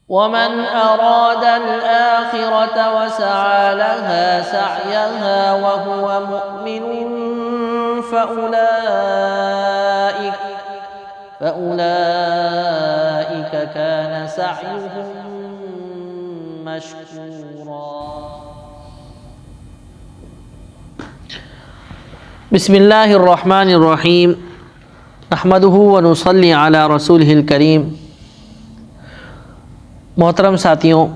वमन अरादल आखिरत वसअ लहा सअयहा वहुवा मुमिनुन फउलाइक कान सअयुहुम मशकूरा। बिस्मिल्लाहिर्रहमानिर्रहीम अहमदुहु व नुसल्ली अला रसूलिहिल करीम। मोहतरम साथियों,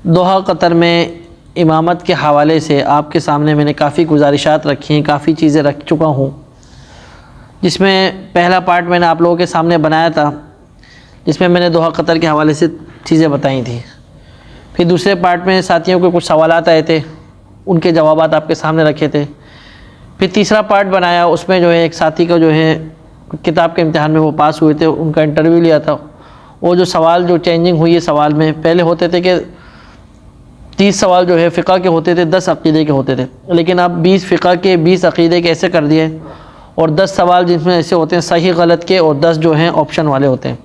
दोहा कतर में इमामत के हवाले से आपके सामने मैंने काफ़ी गुजारिशात रखी हैं, काफ़ी चीज़ें रख चुका हूँ, जिसमें पहला पार्ट मैंने आप लोगों के सामने बनाया था, जिसमें मैंने दोहा कतर के हवाले से चीज़ें बताई थी। फिर दूसरे पार्ट में साथियों के कुछ सवालात आए थे, उनके जवाबात आपके सामने रखे थे। फिर तीसरा पार्ट बनाया, उसमें जो है एक साथी का जो है किताब के इम्तिहान में वो पास हुए थे, उनका इंटरव्यू लिया था। वो जो सवाल जो चेंजिंग हुई है सवाल में, पहले होते थे कि 30 सवाल जो है फ़िक़ह के होते थे, 10 अक़ीदे के होते थे, लेकिन अब 20 फ़िक़ह के 20 अक़ीदे के ऐसे कर दिए, और 10 सवाल जिसमें ऐसे होते हैं सही गलत के, और 10 जो हैं ऑप्शन वाले होते हैं।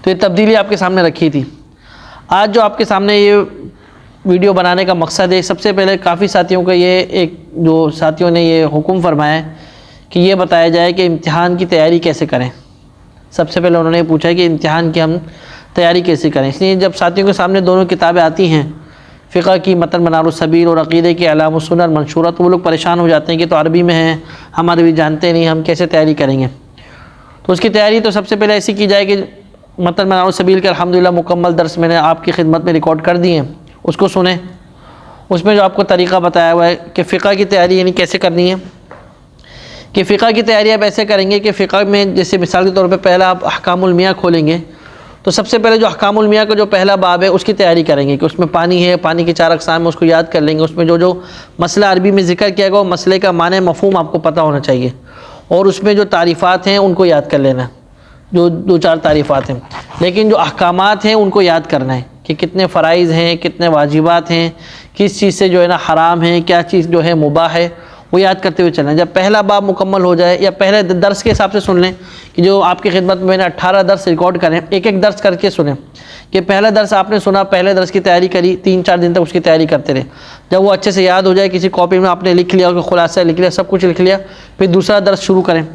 तो ये तब्दीली आपके सामने रखी थी। आज जो आपके सामने ये वीडियो बनाने का मकसद है, सबसे पहले काफ़ी साथियों का ये एक जो साथियों ने ये हुक्म फरमाया है कि ये बताया जाए कि इम्तिहान की तैयारी कैसे करें। सबसे पहले उन्होंने पूछा है कि इम्तिहान की हम तैयारी कैसे करें। इसलिए जब साथियों के सामने दोनों किताबें आती हैं, फ़िक़ह की मतन मनारुस सबील और अक़ीदे की अलाम सुन्नत मंशूरा, तो वो लोग परेशान हो जाते हैं कि तो अरबी में है, हम अरबी जानते नहीं, हम कैसे तैयारी करेंगे। तो उसकी तैयारी तो सबसे पहले ऐसी की जाए कि मतन मनारुस सबील के अल्हम्दुलिल्लाह मुकम्मल दर्स मैंने आपकी खिदमत में रिकॉर्ड कर दिए हैं, उसको सुने। उसमें जो आपको तरीक़ा बताया हुआ है कि फ़िक़ह की तैयारी यानी कैसे करनी है, कि फ़िक़ह की तैयारी आप ऐसे करेंगे कि फ़िक़ह में जैसे मिसाल के तौर पे पहला आप अहकामुल मियाँ खोलेंगे, तो सबसे पहले जो अहकामुल मियाँ का जो पहला बाब है उसकी तैयारी करेंगे कि उसमें पानी है, पानी के 4 अक़साम है, उसको याद कर लेंगे। उसमें जो जो मसला अरबी में ज़िक्र किया गया वो मसले का माने मफ़हूम आपको पता होना चाहिए, और उसमें जो तारीफ़ात हैं उनको याद कर लेना, जो 2-4 तारीफ़ात हैं। लेकिन जो अहकामात हैं उनको याद करना है कि कितने फ़राइज़ हैं, कितने वाजिबात हैं, किस चीज़ से जो है ना हराम है, क्या चीज़ जो है मुबाह है, वो याद करते हुए चलना। जब पहला बाब मुकम्मल हो जाए, या पहले दर्स के हिसाब से सुन लें कि जो आपकी खिदमत में मैंने 18 दर्स रिकॉर्ड करें, एक एक दर्स करके सुने कि पहला दर्स आपने सुना, पहले दर्स की तैयारी करी, 3-4 दिन तक उसकी तैयारी करते रहे। जब वो अच्छे से याद हो जाए, किसी कॉपी में आपने लिख लिया, उसका खुलासा लिख लिया, सब कुछ लिख लिया, फिर दूसरा दर्स शुरू करें।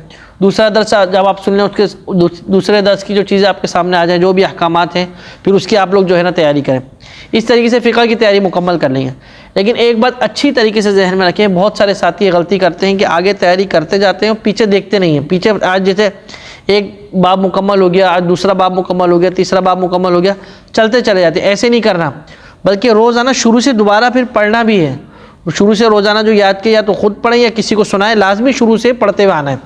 दूसरा दर्स जब आप सुन लें, उसके दूसरे दर्स की जो चीज़ें आपके सामने आ जाएँ, जो भी अहकामात हैं, फिर उसकी आप लोग जो है ना तैयारी करें। इस तरीके से फ़िक़ह की तैयारी मुकम्मल कर लेंगे। लेकिन एक बात अच्छी तरीके से जहन में रखें, बहुत सारे साथी ये गलती करते हैं कि आगे तैयारी करते जाते हैं और पीछे देखते नहीं हैं। पीछे आज जैसे एक बाब मुकम्मल हो गया, आज दूसरा बाब मुकम्मल हो गया, तीसरा बाब मुकम्मल हो गया, चलते चले जाते हैं। ऐसे नहीं करना, बल्कि रोज़ाना शुरू से दोबारा फिर पढ़ना भी है। शुरू से रोज़ाना जो याद किया, या तो ख़ुद पढ़ें या किसी को सुनाएं, लाजमी शुरू से पढ़ते हुए आना है।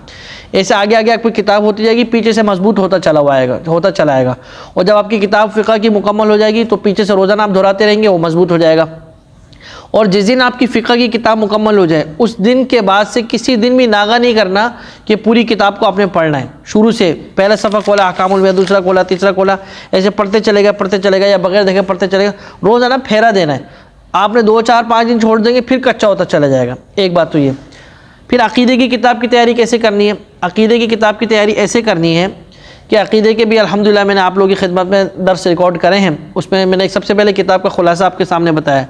ऐसे आगे आगे आपकी किताब होती जाएगी, पीछे से मजबूत होता चला आएगा। और जब आपकी किताब फ़िक़ह की मुकम्मल हो जाएगी, तो पीछे से रोज़ाना आप दोहराते रहेंगे, वो मजबूत हो जाएगा। और जिस दिन आपकी फ़िक़ह की किताब मुकम्मल हो जाए, उस दिन के बाद से किसी दिन भी नागा नहीं करना कि पूरी किताब को आपने पढ़ना है। शुरू से पहला सफ़ा खोला, अहकामुल मियाँ, दूसरा खोला, तीसरा खोला, ऐसे पढ़ते चलेगा, या बगैर देखे पढ़ते चलेगा। रोज़ाना फेरा देना है। आपने 2-4-5 दिन छोड़ देंगे, फिर कच्चा होता चला जाएगा। एक बात तो ये। फिर अक़ीदे की किताब की तैयारी कैसे करनी है? अक़ीदे की किताब की तैयारी ऐसे करनी है कि अक़ीदे के भी अल्हम्दुलिल्लाह मैंने आप लोगों की खिदमत में दर्स रिकॉर्ड करे हैं। उसमें मैंने सबसे पहले किताब का खुलासा आपके सामने बताया।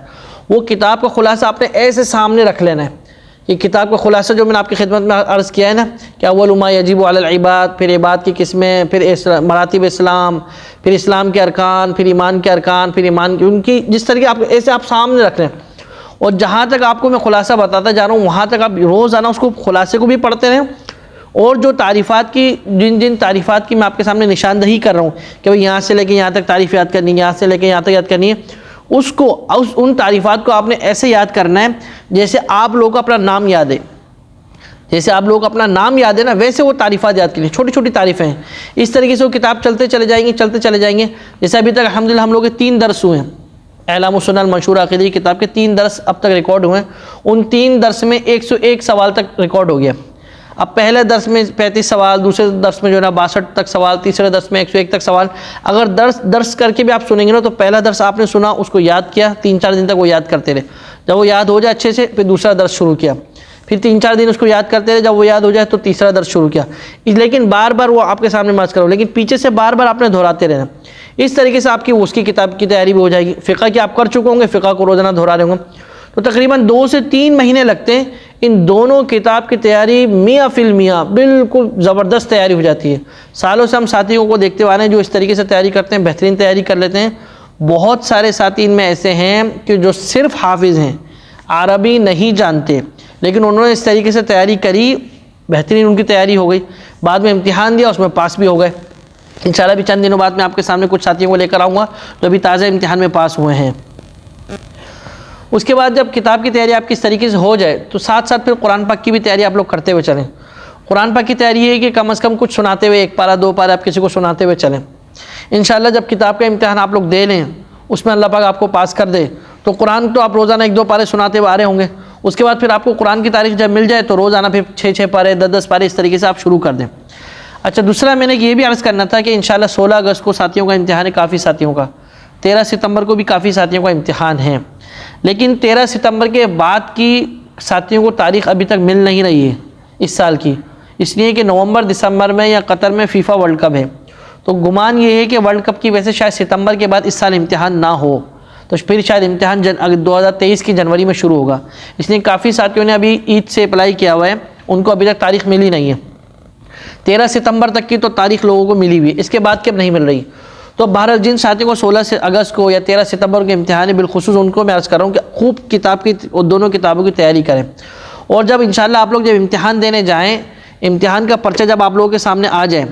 वो किताब का खुलासा आपने ऐसे सामने रख लेना है कि किताब का खुलासा जो मैंने आपकी खिदमत में अर्ज़ किया है ना कि अव्वल मा यजिबु अलल इबाद, फिर इबाद की किस्में, फिर मरातिब इस्लाम, फिर इस्लाम के अरकान, फिर ईमान के अरकान, फिर ईमान की उनकी जिस तरीके आप ऐसे आप सामने रख लें। और जहाँ तक आपको मैं खुलासा बताता जा रहा हूँ, वहाँ तक आप रोज़ाना उसको खुलासे को भी पढ़ते रहें, और जो तारीफ़ात की जिन तारीफ़ात की मैं आपके सामने निशानदही कर रहा हूँ कि भाई यहाँ से लेके यहाँ तक तारीफ़ याद करनी है, यहाँ से लेके यहाँ तक याद करनी है, उसको उन तारीफ़ात को आपने ऐसे याद करना है जैसे आप लोगों को अपना नाम याद है। जैसे आप लोगों को अपना नाम याद है ना, वैसे वो तारीफ़ात याद कीजिए, छोटी छोटी तारीफ़ें हैं। इस तरीके से वो किताब चलते चले जाएंगे। जैसे अभी तक अल्हम्दुलिल्लाह हम लोग के 3 दर्स हुए हैं। अलाम सुन्नत मंशूरा अक़ीदा की किताब के 3 दर्स अब तक रिकॉर्ड हुए हैं। उन 3 दर्स में 101 सवाल तक रिकॉर्ड हो गया। अब पहले दर्स में 35 सवाल, दूसरे दर्स में जो है ना 62 तक सवाल, तीसरे दर्स में 101 तक सवाल। अगर दर्स करके भी आप सुनेंगे ना, तो पहला दर्स आपने सुना, उसको याद किया, 3-4 दिन तक वो याद करते रहे। जब वो याद हो जाए अच्छे से, फिर दूसरा दर्स शुरू किया, फिर 3-4 दिन उसको याद करते रहे, जब वो याद हो जाए तो तीसरा दर्स शुरू किया। लेकिन बार बार वो आपके सामने मार्च करो, लेकिन पीछे से बार बार आपने दोहराते रहना। इस तरीके से आपकी उसकी किताब की तैयारी भी हो जाएगी। फ़िक़्ह की आप कर चुके होंगे, फ़िक़्ह को रोज़ाना दोहरा रहे होंगे, तो तकरीबन 2 से 3 महीने लगते हैं। इन दोनों किताब की तैयारी मियाँ फिल मियाँ बिल्कुल ज़बरदस्त तैयारी हो जाती है। सालों से हम साथियों को देखते आ रहे हैं जो इस तरीके से तैयारी करते हैं, बेहतरीन तैयारी कर लेते हैं। बहुत सारे साथी इनमें ऐसे हैं कि जो सिर्फ हाफिज़ हैं, अरबी नहीं जानते, लेकिन उन्होंने इस तरीके से तैयारी करी, बेहतरीन उनकी तैयारी हो गई, बाद में इम्तिहान दिया, उसमें पास भी हो गए। इंशाल्लाह भी चंद दिनों बाद मैं आपके सामने कुछ साथियों को लेकर आऊँगा जो अभी ताज़ा इम्तिहान में पास हुए हैं। उसके बाद जब किताब की तैयारी आपकी इस तरीके से हो जाए तो साथ साथ फिर कुरान पाक की भी तैयारी आप लोग करते हुए चलें। कुरान पाक की तैयारी है कि कम से कम कुछ सुनाते हुए, 1 पारा 2 पारा आप किसी को सुनाते हुए चलें। इंशाल्लाह जब किताब का इम्तिहान आप लोग दे लें, उसमें अल्लाह पाक आपको पास कर दे, तो कुरान तो आप रोज़ाना 1-2 पारे सुनाते हुए आ रहे होंगे। उसके बाद फिर आपको कुरान की तारीख जब मिल जाए तो रोज़ाना फिर 6-6 पारे 10-10 पारे इस तरीके से आप शुरू कर दें। अच्छा, दूसरा मैंने ये भी अर्ज़ करना था कि इंशाल्लाह 16 अगस्त को साथियों का इम्तिहान है, काफ़ी साथियों का। 13 सितंबर को भी काफ़ी साथियों का इम्तिहान है, लेकिन 13 सितंबर के बाद की साथियों को तारीख़ अभी तक मिल नहीं रही है इस साल की, इसलिए कि नवंबर दिसंबर में या कतर में फ़ीफ़ा वर्ल्ड कप है। तो गुमान ये है कि वर्ल्ड कप की वजह से शायद सितंबर के बाद इस साल इम्तिहान ना हो, तो फिर शायद इम्तिहान 2023 की जनवरी में शुरू होगा। इसलिए काफ़ी साथियों ने अभी ईद से अप्लाई किया हुआ है, उनको अभी तक तारीख़ मिली नहीं है। 13 सितंबर तक की तो तारीख़ लोगों को मिली हुई है, इसके बाद की अब नहीं मिल रही। तो बहरहाल जिन साथियों को 16 अगस्त को या 13 सितंबर के इम्तिहान है, बिलखुसूस उनको मैं अर्ज़ कर रहा हूँ कि खूब किताब की और दोनों किताबों की तैयारी करें। और जब इंशाल्लाह आप लोग जब इम्तिहान देने जाएँ, इम्तिहान का पर्चा जब आप लोगों के सामने आ जाए,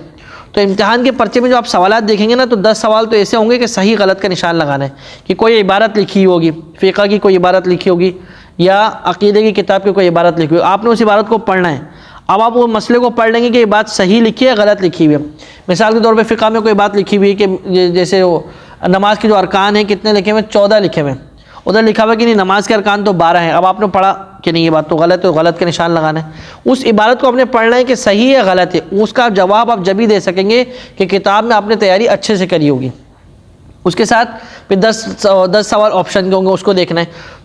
तो इम्तिहान के पर्चे में जो आप सवालात देखेंगे ना, तो 10 सवाल तो ऐसे होंगे कि सही गलत का निशान लगाना है, कि कोई इबारत लिखी होगी, फ़िक़्ह की कोई इबारत लिखी होगी या अक़ीदे की किताब की कोई इबारत लिखी होगी, आपने उस इबारत को पढ़ना है। अब आप वो मसले को पढ़ लेंगे कि ये बात सही लिखी है गलत लिखी हुई है। मिसाल के तौर पे फ़िक़्ह में कोई बात लिखी हुई है कि जैसे वो नमाज के जो अरकान हैं कितने लिखे हुए, 14 लिखे हुए, उधर लिखा हुआ कि नहीं नमाज के अरकान तो 12 हैं। अब आपने पढ़ा कि नहीं ये बात तो गलत है, तो गलत के निशान लगाना है। उस इबारत को आपने पढ़ना है कि सही है गलत है, उसका जवाब आप जब भी दे सकेंगे कि किताब में आपने तैयारी अच्छे से करी होगी। उसके साथ फिर 10 सवाल ऑप्शन के होंगे, उसको देखना है।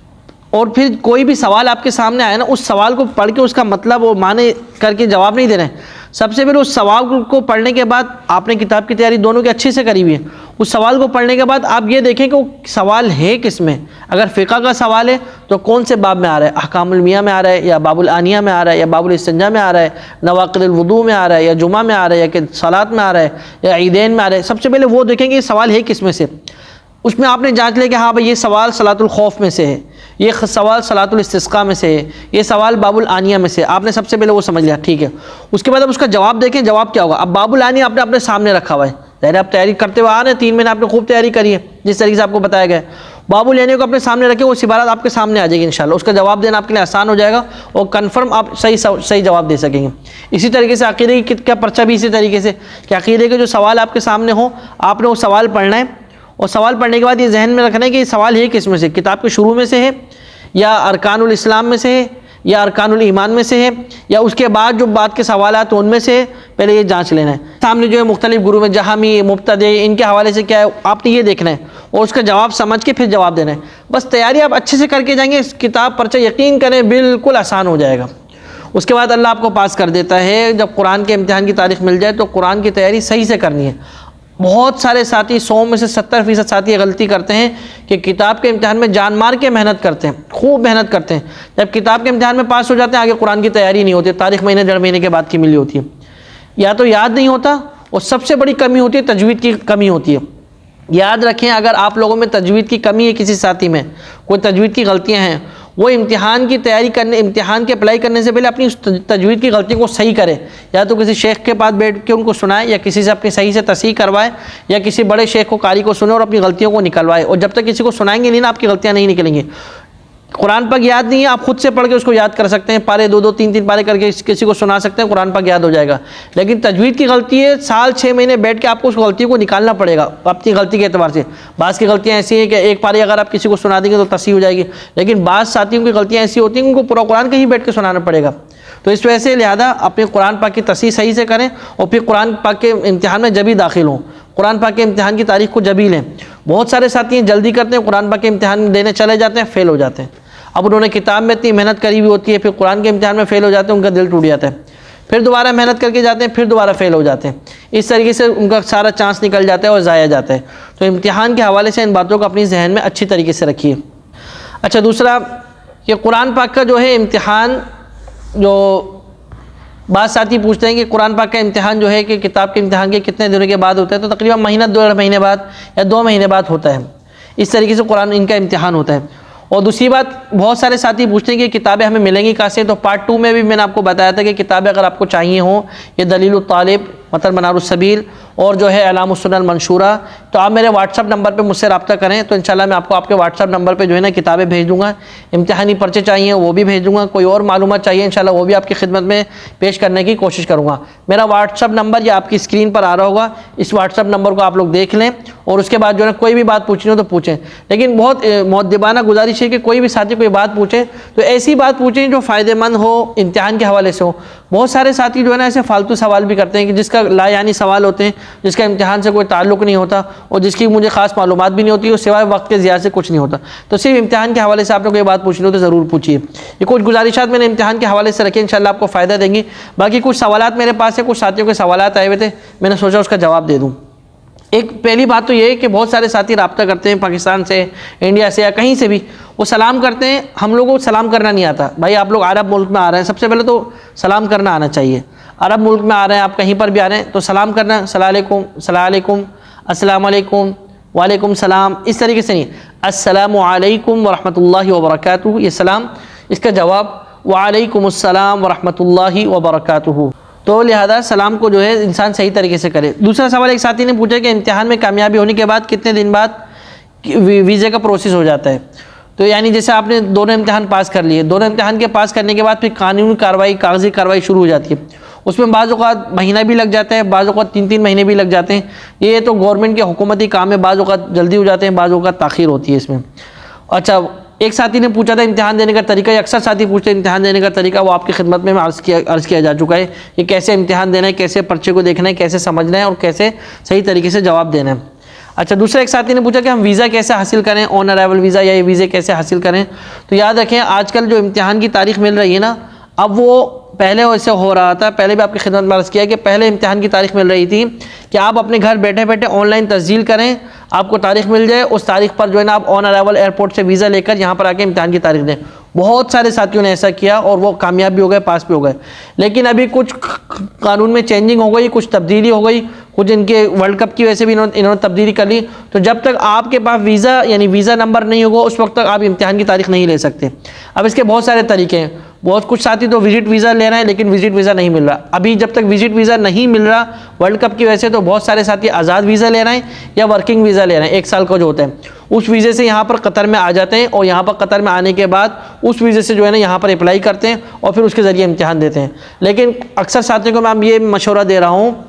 और फिर कोई भी सवाल आपके सामने आया ना, उस सवाल को पढ़ के उसका मतलब वो माने करके जवाब नहीं देना है। सबसे पहले उस सवाल को पढ़ने के बाद आपने किताब की तैयारी दोनों की अच्छे से करी हुई है, उस सवाल को पढ़ने के बाद आप ये देखें कि वो सवाल है किस में। अगर फ़िक़्ह का सवाल है तो कौन से बाब में आ रहा है, अहकामुल मियाँ में आ रहा है या बाबुल आनिया में आ रहा है या बाबुल इस्तिंजा में आ रहा है, नवाक़िदुल वुदू में आ रहा है या जुमा में आ रहा है या कि सलात में आ रहा है या ईदैन में आ रहा है। सबसे पहले वो देखेंगे ये सवाल है किस में से। उसमें आपने जांच लिया कि हाँ भाई ये सवाल सलातुल खौफ में से है, ये सवाल सलातुल इस्तिस्का में से है, ये सवाल बाबुल आनिया में से। आपने सबसे पहले वो समझ लिया, ठीक है। उसके बाद अब उसका जवाब देखें, जवाब क्या होगा। अब बाबुल आनिया आपने अपने सामने रखा हुआ है, ज़ाहिर आप तैयारी करते हुए आ रहे हैं, 3 महीने आपने खूब तैयारी करी है जिस तरीके से आपको बताया गया है। बाबुल आनिया को अपने सामने रखें, वो इबारत आपके सामने आ जाएगी इंशाल्लाह, उसका जवाब देना आपके लिए आसान हो जाएगा और कन्फर्म आप सही जवाब दे सकेंगे। इसी तरीके से अक़ीदे की क्या पर्चा भी इसी तरीके से कि अक़ीदे के जो सवाल आपके सामने हो, आपने वो सवाल पढ़ना है और सवाल पढ़ने के बाद ये जहन में रखना है कि ये सवाल है किस में से, किताब के शुरू में से है या अरकानुल इस्लाम में से है या अरकानुल ईमान में से है या उसके बाद जो बात के सवाल तो उनमें से है। पहले ये जांच लेना है। सामने जो है मुख्तलिफ गुरु में जहामी मुब्तदी इनके हवाले से क्या है आपने ये देखना है और उसका जवाब समझ के फिर जवाब देना है। बस तैयारी आप अच्छे से करके जाएंगे, इस किताब पर्चा यकीन करें बिल्कुल आसान हो जाएगा। उसके बाद अल्लाह आपको पास कर देता है। जब कुरान के इम्तिहान की तारीख मिल जाए तो कुरान की तैयारी सही से करनी है। बहुत सारे साथी 100 में से 70% साथी ये गलती करते हैं कि किताब के इम्तिहान में जान मार के मेहनत करते हैं, खूब मेहनत करते हैं। जब किताब के इम्तिहान में पास हो जाते हैं आगे कुरान की तैयारी नहीं होती, तारीख महीने 1.5 महीने के बाद की मिली होती है, या तो याद नहीं होता और सबसे बड़ी कमी होती है तजवीद की कमी होती है। याद रखें, अगर आप लोगों में तजवीद की कमी है, किसी साथी में कोई तजवीद की गलतियाँ हैं, वो इम्तिहान की तैयारी करने, इम्तिहान के अप्लाई करने से पहले अपनी उस तजवीद की गलतियों को सही करें। या तो किसी शेख के पास बैठ के उनको सुनाए या किसी से अपनी सही से तस्हीह करवाए या किसी बड़े शेख को कारी को सुने और अपनी गलतियों को निकलवाए। और जब तक किसी को सुनाएंगे नहीं ना, आपकी गलतियाँ नहीं निकलेंगी। कुरान पाक याद नहीं है, आप खुद से पढ़ के उसको याद कर सकते हैं, पारे 2-2 3-3 पारे करके किसी को सुना सकते हैं, कुरान पाक याद हो जाएगा। लेकिन तजवीद की गलती है, साल 6 महीने बैठ के आपको उस गलती को निकालना पड़ेगा अपनी गलती के एतबार से। बाज़ की गलतियाँ ऐसी हैं कि एक पारे अगर आप किसी को सुना देंगे तो तस्हीह हो जाएगी, लेकिन बाज़ साथियों की गलतियाँ ऐसी होती हैं उनको पूरा कुरान कहीं बैठ के सुनाना पड़ेगा। तो इस वजह से लिहाजा अपने कुरान पाक की तस्हीह सही से करें और फिर कुरान पाक के इम्तिहान में जब ही दाखिल हों, कुरान पाक के इम्तिहान की तारीख को जब ही लें। बहुत सारे साथी जल्दी करते हैं, कुरान पाक के इम्तिहान देने चले जाते हैं, फेल हो जाते हैं। अब उन्होंने किताब में इतनी मेहनत करी हुई होती है, फिर कुरान के इम्तिहान में फ़ेल हो जाते हैं, उनका दिल टूट जाता है, फिर दोबारा मेहनत करके जाते हैं, फिर दोबारा फ़ेल हो जाते हैं। इस तरीके से उनका सारा चांस निकल जाता है और ज़ाया जाता है। तो इम्तिहान के हवाले से इन बातों को अपनी जहन में अच्छी तरीके से रखिए। अच्छा, दूसरा कि कुरान पाक का जो है इम्तिहान, जो बाद साथी पूछते हैं कि कुरान पाक का इम्तिहान जो है कि किताब के इम्तिहान के कितने दिनों के बाद होता है, तो तकरीबन महीना 2 महीने बाद या 2 महीने बाद होता है। इस तरीके से कुरान इनका इम्तिहान होता है। और दूसरी बात, बहुत सारे साथी पूछते हैं कि किताबें हमें मिलेंगी कहाँ से। तो पार्ट 2 में भी मैंने आपको बताया था कि किताबें अगर आपको चाहिए हों, ये दलीलुत तालिब, मतलब मनारुस सबील और जो है अलामुस सुनन मंशूरा, तो आप मेरे व्हाट्सअप नंबर पे मुझसे रब्ता करें, तो इंशाल्लाह मैं आपको आपके व्हाट्सअप नंबर पे जो है ना किताबें भेज दूँगा। इम्तिहानी पर्चे चाहिए वो भी भेज दूँगा, कोई और मालूमात चाहिए इंशाल्लाह वो भी आपकी खिदमत में पेश करने की कोशिश करूँगा। मेरा व्हाट्सअप नंबर ये आपकी स्क्रीन पर आ रहा होगा, इस व्हाट्सअप नंबर को आप लोग देख लें और उसके बाद जो है कोई भी बात पूछनी हो तो पूछें। लेकिन बहुत मुअद्दिबाना गुजारिश है कि कोई भी साथी कोई बात पूछे तो ऐसी बात पूछें जो फ़ायदेमंद हो, इम्तिहान के हवाले से हो। बहुत सारे साथी जो है ना ऐसे फालतू सवाल भी करते हैं कि जिसका ला यानी सवाल होते हैं, जिसका इम्तिहान से कोई ताल्लुक़ नहीं होता और जिसकी मुझे ख़ास मालूमात भी नहीं होती और सिवाय वक्त के ज़िया से कुछ नहीं होता। तो सिर्फ इम्तिहान के हवाले से आपने कोई बात पूछनी हो तो ज़रूर पूछिए। ये कुछ गुजारिशात मैंने इम्तिहान के हवाले से रखी, इंशाल्लाह आपको फ़ायदा देंगी। बाकी कुछ सवालात मेरे पास है, कुछ साथियों के सवालात आए हुए थे, मैंने सोचा उसका जवाब दे दूँ। एक पहली बात तो ये है कि बहुत सारे साथी रब्ता करते हैं पाकिस्तान से, इंडिया से या कहीं से भी, वो सलाम करते हैं, हम लोगों को सलाम करना नहीं आता। भाई आप लोग अरब मुल्क में आ रहे हैं, सबसे पहले तो सलाम करना आना चाहिए। अरब मुल्क में आ रहे हैं, आप कहीं पर भी आ रहे हैं तो सलाम करना, सलाम अलैकुम, अस्सलाम वालेकुम, वालेकुम सलाम, इस तरीके से नहीं, अस्सलामु अलैकुम व रहमतुल्लाहि व बरकातुहू, ये सलाम, इसका जवाब वालेकुमुस्सलाम व रहमतुल्लाहि व बरकातुहू। तो लिहाजा सलाम को जो है इंसान सही तरीके से करे। दूसरा सवाल एक साथी ने पूछा कि इम्तिहान में कामयाबी होने के बाद कितने दिन बाद वीज़े का प्रोसेस हो जाता है। तो यानी जैसे आपने दोनों इम्तिहान पास कर लिए, दोनों इम्तिहान के पास करने के बाद फिर कानूनी कार्रवाई, कागजी कार्रवाई शुरू हो जाती है। उसमें बाज़ औक़ात महीना भी लग जाता है, बाज़ औक़ात 3-3 महीने भी लग जाते हैं। ये तो गवर्नमेंट के हुकूमती काम है, बाज़ औक़ात जल्दी हो जाते हैं, बाज़ औक़ात ताख़ीर होती है इसमें। अच्छा, एक साथी ने पूछा था इम्तिहान देने का तरीका, अक्सर साथी पूछते हैं इम्तिहान देने का तरीका, वो आपकी खिदमत में अर्ज़ किया जा चुका है कि कैसे इम्तिहान देना है, कैसे पर्चे को देखना है, कैसे समझना है और कैसे सही तरीके से जवाब देना है। अच्छा, दूसरा एक साथी ने पूछा कि हम वीज़ा कैसे हासिल करें, ऑन अराइवल वीज़ा या ये वीज़े कैसे हासिल करें। तो याद रखें, आजकल जो इम्तिहान की तारीख मिल रही है ना, अब वो पहले वैसे हो रहा था, पहले भी आपकी खिदमत में अर्ज़ किया कि पहले इम्तिहान की तारीख मिल रही थी कि आप अपने घर बैठे बैठे ऑनलाइन तस्जील करें, आपको तारीख मिल जाए, उस तारीख पर जो है ना आप ऑन अराइवल एयरपोर्ट से वीज़ा लेकर यहाँ पर आके इम्तिहान की तारीख दें। बहुत सारे साथियों ने ऐसा किया और वो कामयाब भी हो गए, पास भी हो गए। लेकिन अभी कुछ कानून में चेंजिंग हो गई, कुछ तब्दीली हो गई, कुछ इनके वर्ल्ड कप की वजह से भी इन्होंने तब्दीली कर ली। तो जब तक आपके पास वीज़ा यानी वीज़ा नंबर नहीं होगा उस वक्त तक आप इम्तिहान की तारीख नहीं ले सकते। अब इसके बहुत सारे तरीके हैं। बहुत कुछ साथी तो विजिट वीज़ा ले रहे हैं लेकिन विजिट वीज़ा नहीं मिल रहा। अभी जब तक विजिट वीज़ा नहीं मिल रहा वर्ल्ड कप की वजह से, तो बहुत सारे साथी आज़ाद वीज़ा ले रहे हैं या वर्किंग वीज़ा ले रहे हैं, 1 साल का जो होता है, उस वीज़े से यहाँ पर कतर में आ जाते हैं और यहाँ पर कतर में आने के बाद उस वीज़े से जो है ना यहाँ पर अप्लाई करते हैं और फिर उसके ज़रिए इम्तिहान देते हैं। लेकिन अक्सर साथियों को मैं ये मशवरा दे रहा हूँ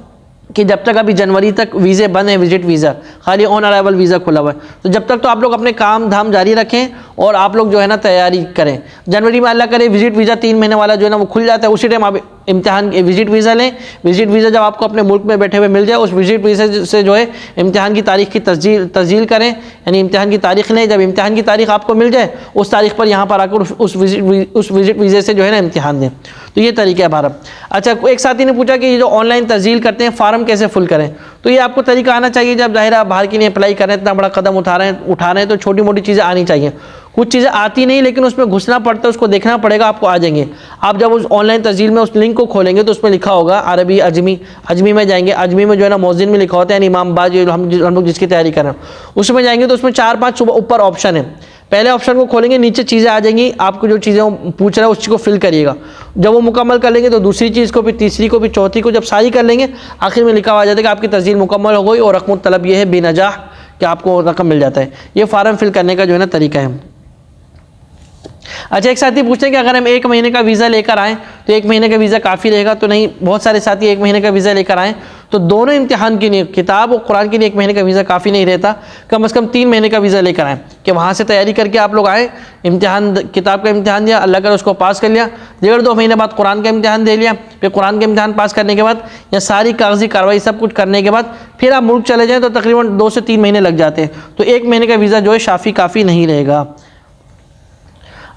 कि जब तक अभी जनवरी तक वीज़े बंद हैं, विजिट वीज़ा, खाली ऑन अराइवल वीज़ा खुला हुआ है, तो जब तक तो आप लोग अपने काम धाम जारी रखें और आप लोग जो है ना तैयारी करें। जनवरी में अल्लाह करे विजिट वीज़ा 3 महीने वाला जो है ना वो खुल जाता है, उसी टाइम आप इम्तिहान विजिट वीज़ा लें। विजिट वीज़ा जब आपको अपने मुल्क में बैठे हुए मिल जाए, उस विजिट वीज़ा से जो है इम्तिहान की तारीख की तस्जील करें, यानी इम्तिहान की तारीख लें। जब इम्तिहान की तारीख आपको मिल जाए उस तारीख पर यहाँ पर आकर उस विजिट वीज़े से जो है ना इम्तिहान दें। तो ये तरीका है भारत। अच्छा, एक साथी ने पूछा कि ये जो ऑनलाइन तस्जील करते हैं फार्म कैसे फुल करें। तो ये आपको तरीका आना चाहिए। जब ज़ाहिर आप बाहर के लिए अप्लाई कर रहे हैं, इतना बड़ा कदम उठा रहे हैं, तो छोटी मोटी चीज़ें आनी चाहिए। कुछ चीज़ें आती नहीं लेकिन उसमें घुसना पड़ता है, उसको देखना पड़ेगा, आपको आ जाएंगे। आप जब उस ऑनलाइन तस्जील में उस लिंक को खोलेंगे तो उसमें लिखा होगा अरबी अजमी में जाएंगे, अजमी में जो है ना मौज़िन में लिखा होता है, यानी इमाम बाज हम लोग जिसकी तैयारी कर रहे हैं उसमें जाएंगे तो उसमें 4-5 ऊपर ऑप्शन है। पहले ऑप्शन को खोलेंगे, नीचे चीज़ें आ जाएंगी, आपको जो चीज़ें पूछ रहा है उस चीज़ को फिल करिएगा। जब वो मुकम्मल कर लेंगे तो दूसरी चीज़ को, फिर तीसरी को, फिर चौथी को, जब सारी कर लेंगे आखिर में लिखा हुआ आ जाता है कि आपकी तस्जील मुकम्मल हो गई और रकम तलब ये है बेनजाह कि आपको रकम मिल जाता है। ये फार्म फिल करने का जो है ना तरीका है। अच्छा, एक साथी पूछते हैं कि अगर हम 1 महीने का वीज़ा लेकर आएँ तो 1 महीने का वीज़ा काफ़ी रहेगा। तो नहीं, बहुत सारे साथी 1 महीने का वीज़ा लेकर आएँ तो दोनों इम्तिहान के लिए, किताब और कुरान के लिए 1 महीने का वीज़ा काफ़ी नहीं रहता। कम से कम 3 महीने का वीज़ा लेकर आएँ कि वहाँ से तैयारी करके आप लोग आए, इम्तिहान, किताब का इम्तिहान दिया, अल्लाह कर उसको पास कर लिया, 1.5-2 महीने बाद कुरान का इम्तिहान दे लिया, फिर कुरान का इम्तिहान पास करने के बाद या सारी कागजी कार्रवाई सब कुछ करने के बाद फिर आप मुल्क चले जाएँ तो तकरीबन 2 से 3 महीने लग जाते हैं। तो 1 महीने का वीज़ा जो है काफ़ी नहीं रहेगा।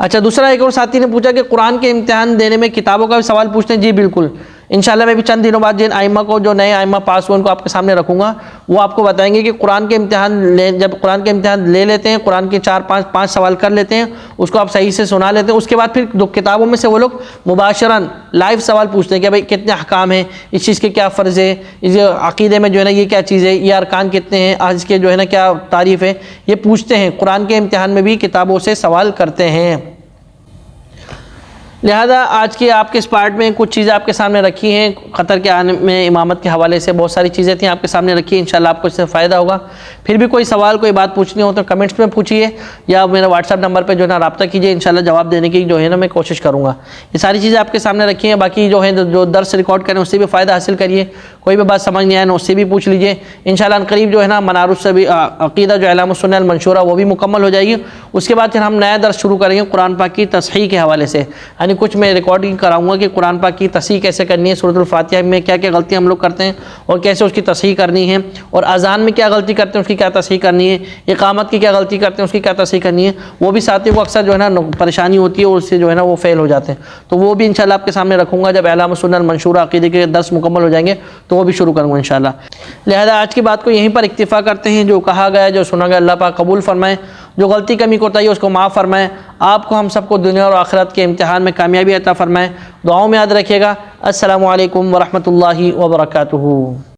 अच्छा, दूसरा एक और साथी ने पूछा कि कुरान के इम्तिहान देने में किताबों का भी सवाल पूछते हैं। जी बिल्कुल, इंशाल्लाह मैं भी चंद दिनों बाद जिन आइमा को, जो नए आइमा पास हुए, उनको आपके सामने रखूँगा। वो आपको बताएंगे कि कुरान के इम्तिहान जब कुरान के इम्तिहान ले लेते हैं, कुरान के 4-5 सवाल कर लेते हैं, उसको आप सही से सुना लेते हैं, उसके बाद फिर जो किताबों में से वो लोग मुबाशरन लाइव सवाल पूछते हैं कि भाई कितने अहकाम हैं, इस चीज़ के क्या फ़र्ज़ है, इस अक़ीदे में जो है ना ये क्या चीज़ है, ये अरकान कितने हैं, आज के जो है ना क्या तारीफ़ है, ये पूछते हैं। कुरान के इम्तिहान में भी किताबों से सवाल करते हैं। लिहाजा आज के आपके इस पार्ट में कुछ चीज़ें आपके सामने रखी हैं। क़तर के आने में इमामत के हवाले से बहुत सारी चीज़ें थी आपके सामने रखी हैं। इंशाल्लाह आपको इससे फ़ायदा होगा। फिर भी कोई सवाल, कोई बात पूछनी हो तो कमेंट्स में पूछिए, या मेरे व्हाट्सअप नंबर पर जो है ना रब्ता कीजिए। इंशाल्लाह जवाब देने की जो है ना मैं कोशिश करूँगा। ये सारी चीज़ें आपके सामने रखी हैं। बाकी जो है जो दर्स रिकॉर्ड करें उससे भी फ़ायदा हासिल करिए। कोई भी बात समझ नहीं आए ना उससे भी पूछ लीजिए। इंशाल्लाह करीब जो है ना मनारुस से भी अक़ीदा जो अलामुस्सुन्नह अल मंशूरा वो भी मुकम्मल हो जाएगी। उसके बाद फिर हम नया दर्स शुरू करेंगे कुरान पाक की तस्हीह के हवाले से, यानी कुछ मैं रिकॉर्डिंग कराऊंगा कि कुरान पाक की तस्हीह कैसे करनी है, सूरत अल-फातिहा में क्या क्या गलतियाँ हम लोग करते हैं और कैसे उसकी तस्हीह करनी है, और अजान में क्या गलती करते हैं उसकी क्या तस्हीह करनी है, इकामत की क्या गलती करते हैं उसकी क्या तस्हीह करनी है। वो भी साथियों को अक्सर जो है ना परेशानी होती है और उससे जो है ना वो फेल हो जाते हैं। तो वो भी इंशाल्लाह आपके सामने रखूँगा। जब अलामुस्सुन्नह अल मंशूरा अक़ीदे के दर्स मुकम्मल हो जाएंगे तो वो भी शुरू करूँगा इंशाल्लाह। लिहाजा आज की बात को यहीं पर इक्तिफ़ा करते हैं। जो कहा गया, जो सुना गया, अल्लाह पाक कबूल फरमाए। जो गलती कमी कोताही है उसको माफ़ फरमाए। आपको, हम सबको दुनिया और आखिरत के इम्तिहान में कामयाबी अता फरमाए। दुआओं में याद रखिएगा। अस्सलामु अलैकुम व रहमतुल्लाहि व बरकातुहू।